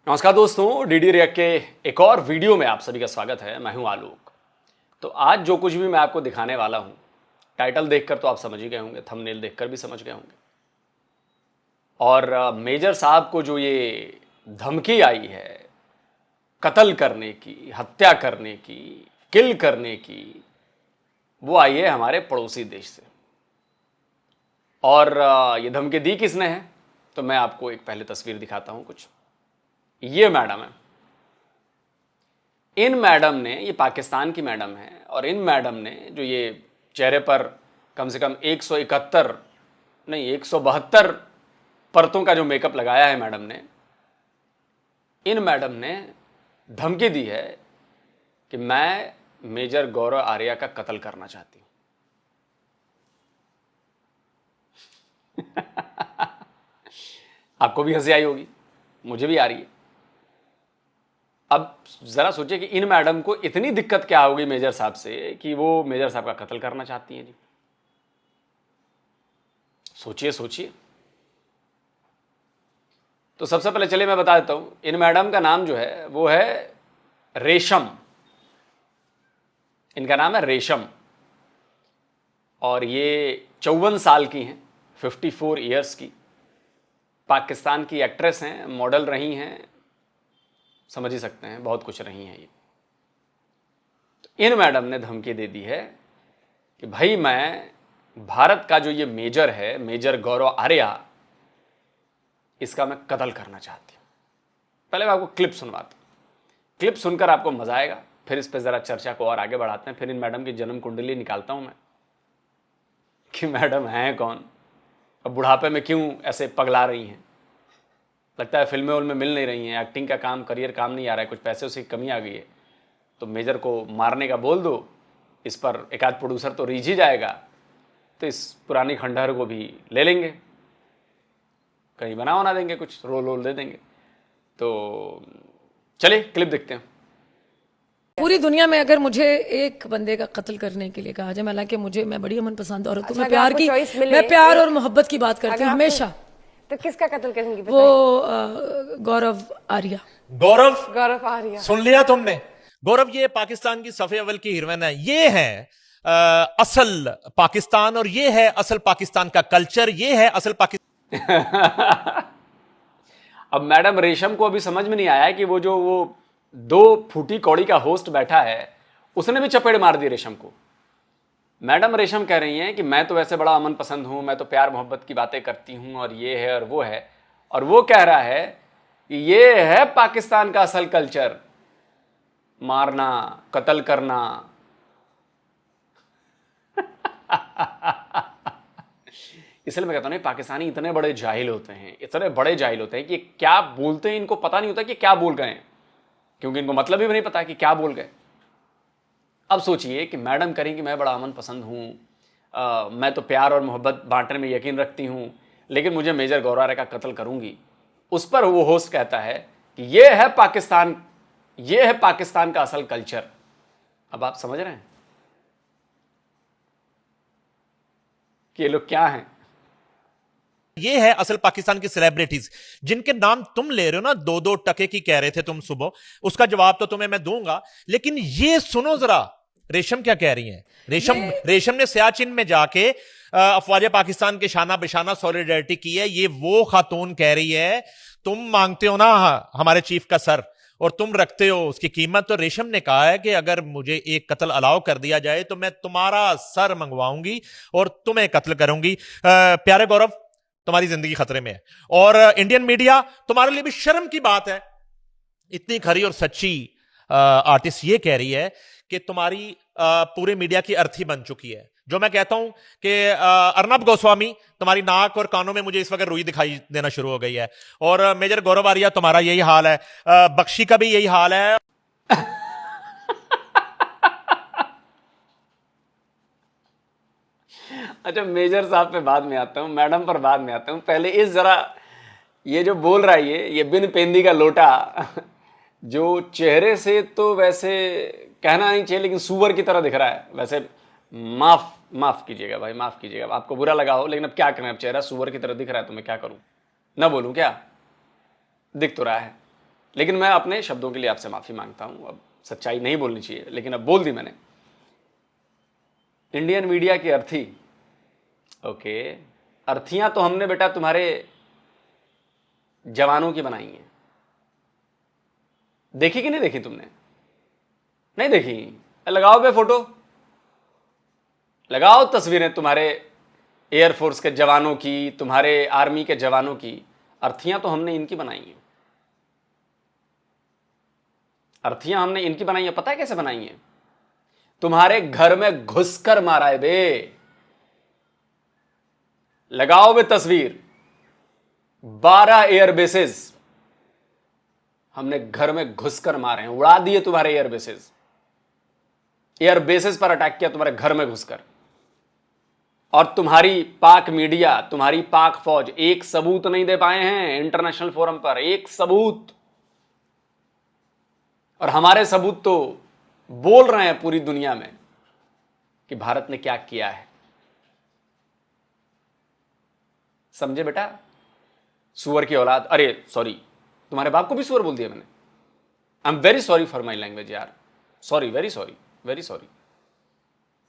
नमस्कार दोस्तों, DD react के एक और वीडियो में आप सभी का स्वागत है। मैं हूं आलोक। तो आज जो कुछ भी मैं आपको दिखाने वाला हूं, टाइटल देखकर तो आप समझ ही गए होंगे, थंबनेल देखकर भी समझ गए होंगे। और मेजर साहब को जो ये धमकी आई है कत्ल करने की, हत्या करने की, किल करने की, वो आई है हमारे पड़ोसी देश से। और ये धमकी दी किसने है, तो मैं आपको एक पहले तस्वीर दिखाता हूं। कुछ ये मैडम है। इन मैडम ने, ये पाकिस्तान की मैडम है, और इन मैडम ने जो ये चेहरे पर कम से कम 171 नहीं 172 परतों का जो मेकअप लगाया है मैडम ने, इन मैडम ने धमकी दी है कि मैं मेजर गौरव आर्या का कत्ल करना चाहती हूं। आपको भी हंसी आई होगी, मुझे भी आ रही है। अब जरा सोचिए कि इन मैडम को इतनी दिक्कत क्या होगी मेजर साहब से कि वो मेजर साहब का कत्ल करना चाहती हैं जी। सोचिए सोचिए। तो सबसे पहले चलिए मैं बता देता हूं, इन मैडम का नाम जो है वो है रेशम। इनका नाम है रेशम और ये 54 साल की हैं, 54 ईयर्स की। पाकिस्तान की एक्ट्रेस हैं, मॉडल रही हैं, समझ ही सकते हैं बहुत कुछ रही हैं ये। तो इन मैडम ने धमकी दे दी है कि भाई मैं भारत का जो ये मेजर है, मेजर गौरव आर्या, इसका मैं कत्ल करना चाहती हूं। पहले मैं आपको क्लिप सुनवाता हूं, क्लिप सुनकर आपको मजा आएगा, फिर इस पर जरा चर्चा को और आगे बढ़ाते हैं। फिर इन मैडम की जन्म कुंडली निकालता हूं मैं कि मैडम हैं कौन, अब बुढ़ापे में क्यों ऐसे पगला रही हैं। लगता है फिल्में उनमें मिल नहीं रही हैं, एक्टिंग का काम, करियर काम नहीं आ रहा है, कुछ पैसे उसे की कमी आ गई है, तो मेजर को मारने का बोल दो। इस पर एक आध प्रोड्यूसर तो रीझ ही जाएगा, तो इस पुरानी खंडहर को भी ले लेंगे, कहीं बना देंगे, कुछ रोल दे देंगे। तो चलिए क्लिप देखते हैं। पूरी दुनिया में अगर मुझे एक बंदे का कत्ल करने के लिए कहा जाए, हालांकि मैं बड़ी अमन पसंद औरत हूँ, मैं प्यार और मोहब्बत की बात करती हूँ हमेशा। तो किसका कत्ल करेंगी? वो गौरव आर्या। गौरव आर्या सुन लिया तुमने? गौरव ये पाकिस्तान की सफ़े अव्वल की हीरोइन है। ये है असल पाकिस्तान, और ये है असल पाकिस्तान का कल्चर, ये है असल पाकिस्तान। अब मैडम रेशम को अभी समझ में नहीं आया कि वो जो वो 2 फूटी कौड़ी का होस्ट बैठा है, उसने भी चपेट मार दी रेशम को। मैडम रेशम कह रही हैं कि मैं तो वैसे बड़ा अमन पसंद हूं, मैं तो प्यार मोहब्बत की बातें करती हूं, और ये है और वो है। और वो कह रहा है कि ये है पाकिस्तान का असल कल्चर, मारना, कत्ल करना। इसलिए मैं कहता हूं पाकिस्तानी इतने बड़े जाहिल होते हैं, इतने बड़े जाहिल होते हैं कि क्या बोलते हैं इनको पता नहीं होता कि क्या बोल गए हैं, क्योंकि इनको मतलब भी नहीं पता कि क्या बोल गए। अब सोचिए कि मैडम करें कि मैं बड़ा अमन पसंद हूं, मैं तो प्यार और मोहब्बत बांटने में यकीन रखती हूं, लेकिन मुझे मेजर गौरव आर्या का कत्ल करूंगी। उस पर वो होस्ट कहता है कि ये है पाकिस्तान, ये है पाकिस्तान का असल कल्चर। अब आप समझ रहे हैं कि ये लोग क्या हैं। ये है असल पाकिस्तान की सेलिब्रिटीज जिनके नाम तुम ले रहे हो ना, 2-2 टके की कह रहे थे तुम सुबह, उसका जवाब तो तुम्हें मैं दूंगा, लेकिन ये सुनो जरा रेशम क्या कह रही है। रेशम ने सियाचिन में जाके अफवाज पाकिस्तान के शाना बिशाना सॉलिडेरिटी की है। ये वो खातून कह रही है तुम मांगते हो ना हमारे चीफ का सर, और तुम रखते हो उसकी कीमत। तो रेशम ने कहा है कि अगर मुझे एक कत्ल अलाउ कर दिया जाए तो मैं तुम्हारा सर मंगवाऊंगी और तुम्हें कत्ल करूंगी। प्यारे गौरव, तुम्हारी जिंदगी खतरे में है, और इंडियन मीडिया तुम्हारे लिए भी शर्म की बात है। इतनी खरी और सच्ची आर्टिस्ट ये कह रही है कि तुम्हारी पूरे मीडिया की अर्थी बन चुकी है। जो मैं कहता हूं कि अर्नब गोस्वामी, तुम्हारी नाक और कानों में मुझे इस वक्त रुई दिखाई देना शुरू हो गई है, और मेजर गौरव आर्या तुम्हारा यही हाल है, बख्शी का भी यही हाल है। अच्छा, मेजर साहब पे बाद में आता हूं, मैडम पर बाद में आता हूं। पहले इस जरा ये जो बोल रहा है ये बिन पेंदी का लोटा, जो चेहरे से तो वैसे कहना नहीं चाहिए लेकिन सुअर की तरह दिख रहा है। वैसे माफ कीजिएगा भाई, माफ कीजिएगा, आपको बुरा लगा हो, लेकिन अब क्या करें, अब चेहरा सुअर की तरह दिख रहा है तो मैं क्या करूं, ना बोलूं क्या? दिख तो रहा है लेकिन मैं अपने शब्दों के लिए आपसे माफी मांगता हूं। अब सच्चाई नहीं बोलनी चाहिए, लेकिन अब बोल दी मैंने। इंडियन मीडिया की अर्थी, ओके, अर्थियां तो हमने बेटा तुम्हारे जवानों की बनाई हैं। देखी कि नहीं देखी तुमने? नहीं देखी? लगाओ बे फोटो, लगाओ तस्वीरें तुम्हारे एयरफोर्स के जवानों की, तुम्हारे आर्मी के जवानों की। अर्थियां तो हमने इनकी बनाई हैं। अर्थियां हमने इनकी बनाई है। पता है कैसे बनाई है? तुम्हारे घर में घुसकर मारा है बे। लगाओ बे तस्वीर, 12 एयरबेसेस हमने घर में घुसकर मारे हैं, उड़ा दिए तुम्हारे एयरबेसेस। एयरबेसेस पर अटैक किया तुम्हारे घर में घुसकर। और तुम्हारी पाक मीडिया, तुम्हारी पाक फौज एक सबूत नहीं दे पाए हैं इंटरनेशनल फोरम पर, एक सबूत। और हमारे सबूत तो बोल रहे हैं पूरी दुनिया में कि भारत ने क्या किया है। समझे बेटा? सुअर की औलाद। अरे सॉरी, तुम्हारे बाप को भी सुअर बोल दिया मैंने। I am very sorry for my language यार, sorry, very sorry, very sorry,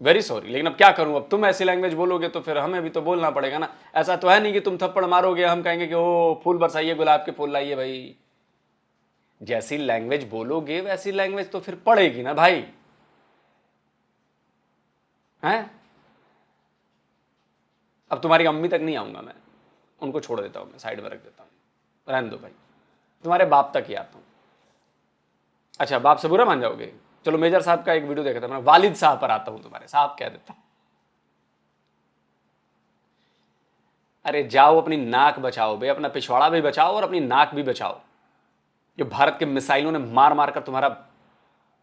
very sorry. लेकिन अब क्या करूं, अब तुम ऐसी लैंग्वेज बोलोगे तो फिर हमें भी तो बोलना पड़ेगा ना। ऐसा तो है नहीं कि तुम थप्पड़ मारोगे हम कहेंगे कि ओ फूल बरसाइए, गुलाब के फूल लाइए। भाई जैसी लैंग्वेज बोलोगे वैसी लैंग्वेज तो फिर पड़ेगी ना भाई, हैं? अब तुम्हारी अम्मी तक नहीं आऊंगा मैं, उनको छोड़ देता हूं, मैं साइड में रख देता हूं। रहने दो भाई, तुम्हारे बाप तक ही आता हूं। अच्छा, बाप से बुरा मान जाओगे? चलो मेजर साहब का एक वीडियो देखा था मैं, वालिद साहब पर आता हूं, तुम्हारे साहब कह देता हूं। अरे जाओ अपनी नाक बचाओ बे, अपना पिछवाड़ा भी बचाओ और अपनी नाक भी बचाओ। जो भारत के मिसाइलों ने मार मार कर तुम्हारा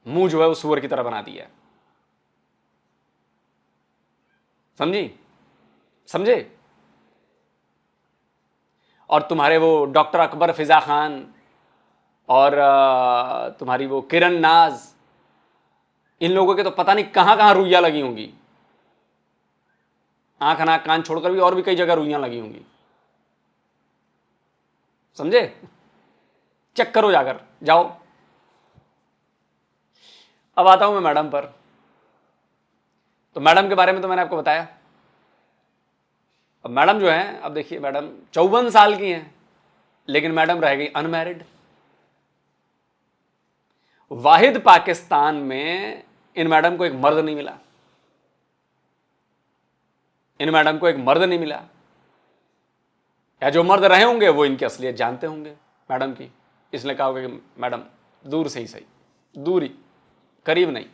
मुंह जो है वो सुअर की तरह बना दिया है। समझी? समझे? और तुम्हारे वो डॉक्टर अकबर फिजा खान और तुम्हारी वो किरण नाज, इन लोगों के तो पता नहीं कहां कहां रुइयां लगी होंगी। आंख नाक कान छोड़कर भी और भी कई जगह रुइयां लगी होंगी। समझे? चेक करो जाकर, जाओ। अब आता हूं मैं मैडम पर। तो मैडम के बारे में तो मैंने आपको बताया। अब मैडम जो है, अब देखिए मैडम 54 साल की हैं, लेकिन मैडम रह गई अनमैरिड। वाहिद पाकिस्तान में इन मैडम को एक मर्द नहीं मिला। इन मैडम को एक मर्द नहीं मिला, या जो मर्द रहे होंगे वो इनकी असलियत जानते होंगे मैडम की, इसलिए कहा होगा कि मैडम दूर से ही सही, दूर ही, करीब नहीं,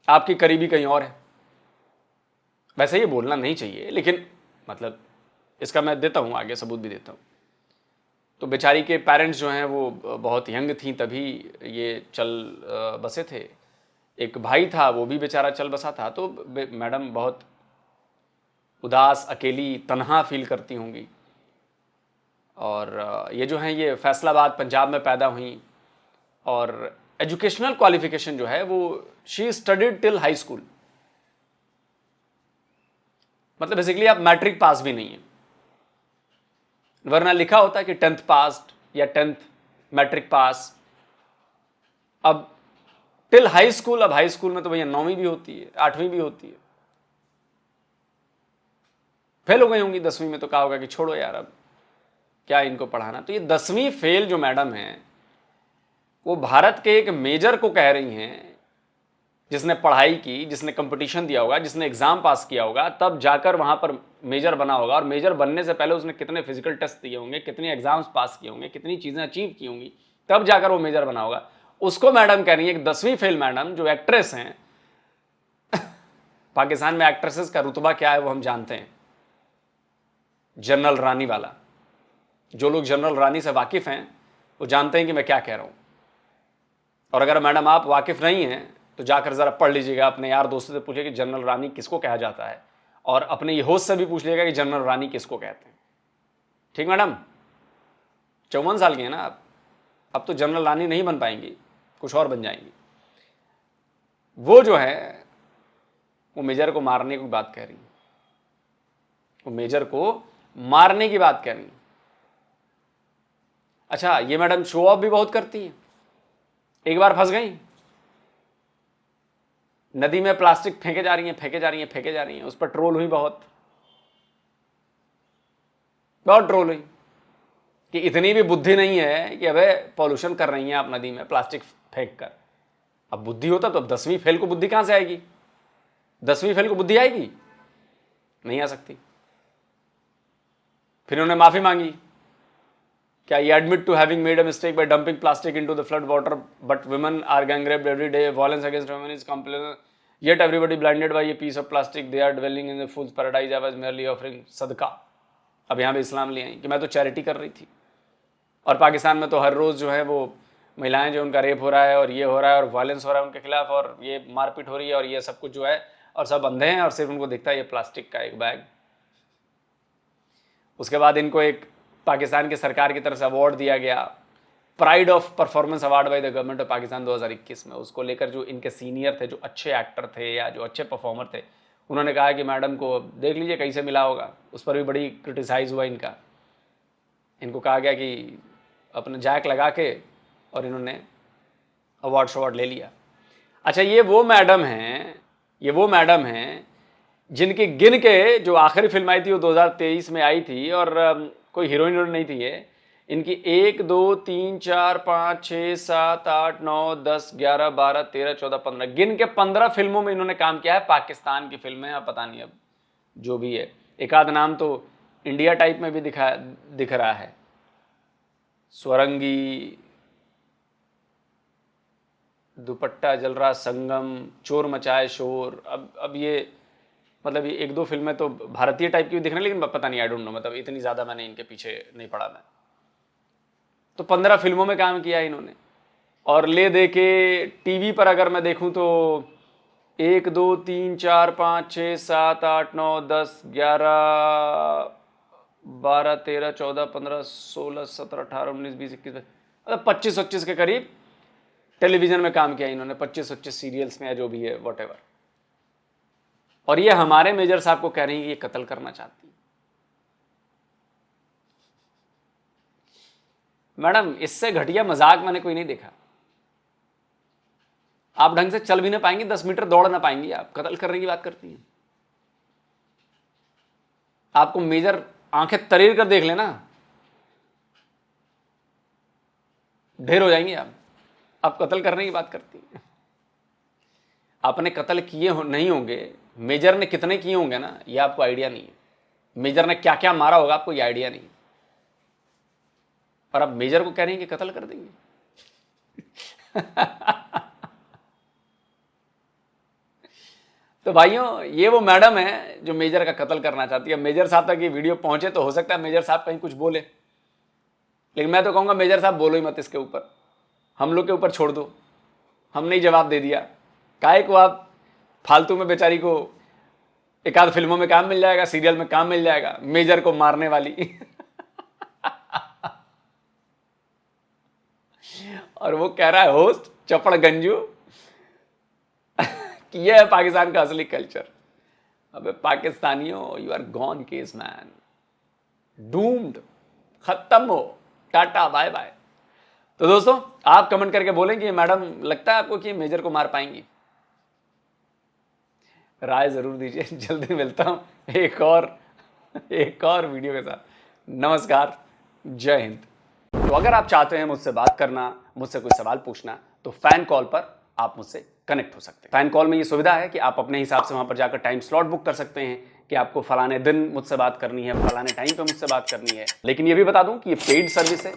आपकी करीबी कहीं और है। वैसे ये बोलना नहीं चाहिए, लेकिन मतलब इसका मैं देता हूं आगे सबूत भी देता हूं। तो बेचारी के पेरेंट्स जो हैं वो बहुत यंग थी तभी ये चल बसे थे। एक भाई था, वो भी बेचारा चल बसा था। तो मैडम बहुत उदास, अकेली, तन्हा फील करती होंगी। और ये जो है ये फैसलाबाद पंजाब में पैदा हुई। और एजुकेशनल क्वालिफिकेशन जो है वो she studied till high school, मतलब बेसिकली आप मैट्रिक पास भी नहीं है, वरना लिखा होता है कि 10th पास या 10th मैट्रिक पास। अब टिल हाई स्कूल, अब हाई स्कूल में तो भैया 9वीं भी होती है, 8वीं भी होती है। फेल हो गई होंगी 10वीं में, तो कहा होगा कि छोड़ो यार अब क्या इनको पढ़ाना। तो ये 10वीं फेल जो मैडम है वो भारत के एक मेजर को कह रही हैं, जिसने पढ़ाई की, जिसने कंपटीशन दिया होगा, जिसने एग्जाम पास किया होगा, तब जाकर वहां पर मेजर बना होगा। और मेजर बनने से पहले उसने कितने फिजिकल टेस्ट दिए होंगे, कितने एग्जाम्स पास किए होंगे, कितनी चीजें अचीव की होंगी, तब जाकर वो मेजर बना होगा। उसको मैडम कह रही है कि 10वीं फेल मैडम जो एक्ट्रेस हैं पाकिस्तान में एक्ट्रेसेस का रुतबा क्या है वो हम जानते हैं, जनरल रानी वाला। जो लोग जनरल रानी से वाकिफ हैं वो जानते हैं कि मैं क्या कह रहा हूं। और अगर मैडम आप वाकिफ नहीं हैं तो जाकर जरा पढ़ लीजिएगा, अपने यार दोस्तों से पूछिए कि जनरल रानी किसको कहा जाता है, और अपने ये होस्ट से भी पूछ लीजिएगा कि जनरल रानी किसको कहते हैं। ठीक मैडम? 54 साल की है ना आप, अब तो जनरल रानी नहीं बन पाएंगी, कुछ और बन जाएंगी। वो जो है वो मेजर को मारने की बात कह रही, वो मेजर को मारने की बात कह रही। अच्छा, ये मैडम शो ऑफ भी बहुत करती हैं। एक बार फंस गई, नदी में प्लास्टिक फेंके जा रही हैं, उस पर ट्रोल हुई, बहुत ट्रोल हुई कि इतनी भी बुद्धि नहीं है कि अबे पॉल्यूशन कर रही हैं आप नदी में प्लास्टिक फेंक कर। अब बुद्धि होता तो अब 10वीं फेल को बुद्धि कहां से आएगी? 10वीं फेल को बुद्धि आएगी? नहीं आ सकती। फिर उन्होंने माफी मांगी, क्या ये admit to having made a mistake by dumping plastic into the flood water, but women are gang raped every day, violence against women is complaint, yet everybody blinded by a piece of plastic, they are dwelling in the fools paradise, I was merely offering सदका। अब यहां पे इस्लाम ले आई कि मैं तो charity कर रही थी। और पाकिस्तान में तो हर रोज जो है वो महिलाएं जो उनका रेप हो रहा है और ये हो रहा है और वायलेंस हो रहा है उनके खिलाफ और ये मारपीट हो रही है और ये सब कुछ जो है, और सब अंधे हैं और सिर्फ उनको दिखता है ये प्लास्टिक का एक बैग। उसके बाद इनको एक पाकिस्तान की सरकार की तरफ से अवार्ड दिया गया, pride of performance award by the government of Pakistan 2021 में। उसको लेकर जो इनके सीनियर थे, जो अच्छे एक्टर थे या जो अच्छे परफॉर्मर थे, उन्होंने कहा कि मैडम को देख लीजिए कैसे मिला होगा। उस पर भी बड़ी क्रिटिसाइज हुआ इनका। इनको कहा गया कि अपने जैक लगा के, और इन्होंने अवार्ड शवार्ड ले लिया। अच्छा, ये वो मैडम हैं जिनकी गिन के जो आखिरी फिल्म आई थी वो 2023 में आई थी और कोई हीरोइन नहीं थी ये। इनकी 1 2 3 4 5 6 7 8 9 10 11 12 13 14 15 गिन के 15 फिल्मों में इन्होंने काम किया है। पाकिस्तान की फिल्में, अब पता नहीं अब जो भी है, एक आध नाम तो इंडिया टाइप में भी दिख रहा है, स्वरंगी, दुपट्टा जल रहा, संगम, चोर मचाए शोर। अब ये मतलब ये 1 2 फिल्में तो भारतीय टाइप की भी दिख रही है, लेकिन पता नहीं, आई डोंट नो, मतलब इतनी ज़्यादा मैंने इनके पीछे नहीं पड़ा मैं। तो 15 फिल्मों में काम किया इन्होंने। और ले दे के टीवी पर अगर मैं देखूं तो 1 2 3 4 5 6 7 8 9 10 11 12 13 14 15 16 17 18 19 20 21 मतलब 25-25 के करीब टेलीविजन में काम किया इन्होंने, 25-25 सीरियल्स में या जो भी है, वॉटेवर। और ये हमारे मेजर साहब को कह रही हैं कि ये कत्ल करना चाहती है। मैडम, इससे घटिया मजाक मैंने कोई नहीं देखा। आप ढंग से चल भी ना पाएंगी, 10 मीटर दौड़ ना पाएंगी, आप कत्ल करने की बात करती हैं। आपको मेजर आंखें तरीर कर देख लेना, ढेर हो जाएंगी आप कत्ल करने की बात करती हैं। आपने कत्ल किए नहीं होंगे, मेजर ने कितने किए होंगे ना, ये आपको आइडिया नहीं है। मेजर ने क्या क्या मारा होगा आपको ये आइडिया नहीं। और आप मेजर को कह रहे हैं कि कत्ल कर देंगे। तो भाइयों, ये वो मैडम है जो मेजर का कत्ल करना चाहती है। मेजर साहब तक ये वीडियो पहुंचे तो हो सकता है मेजर साहब कहीं कुछ बोले, लेकिन मैं तो कहूंगा मेजर साहब बोलो ही मत इसके ऊपर, हम लोग के ऊपर छोड़ दो। हमने ही जवाब दे दिया, काहे को आप फालतू में बेचारी को एक आध फिल्मों में काम मिल जाएगा, सीरियल में काम मिल जाएगा, मेजर को मारने वाली। और वो कह रहा है होस्ट चपड़ गंजू कि यह है पाकिस्तान का असली कल्चर। अबे पाकिस्तानियों, you are gone case man, doomed, खत्म हो, टाटा बाय बाय। तो दोस्तों, आप कमेंट करके बोलें कि मैडम लगता है आपको कि मेजर को मार पाएंगी? राय जरूर दीजिए। जल्दी मिलता हूं एक और वीडियो के साथ। नमस्कार, जय हिंद। तो अगर आप चाहते हैं मुझसे बात करना, मुझसे कोई सवाल पूछना, तो फैन कॉल पर आप मुझसे कनेक्ट हो सकते हैं। फैन कॉल में ये सुविधा है कि आप अपने हिसाब से वहां पर जाकर टाइम स्लॉट बुक कर सकते हैं कि आपको फलाने दिन मुझसे बात करनी है, फलाने टाइम पे मुझसे बात करनी है। लेकिन ये भी बता दूं कि ये पेड सर्विस है,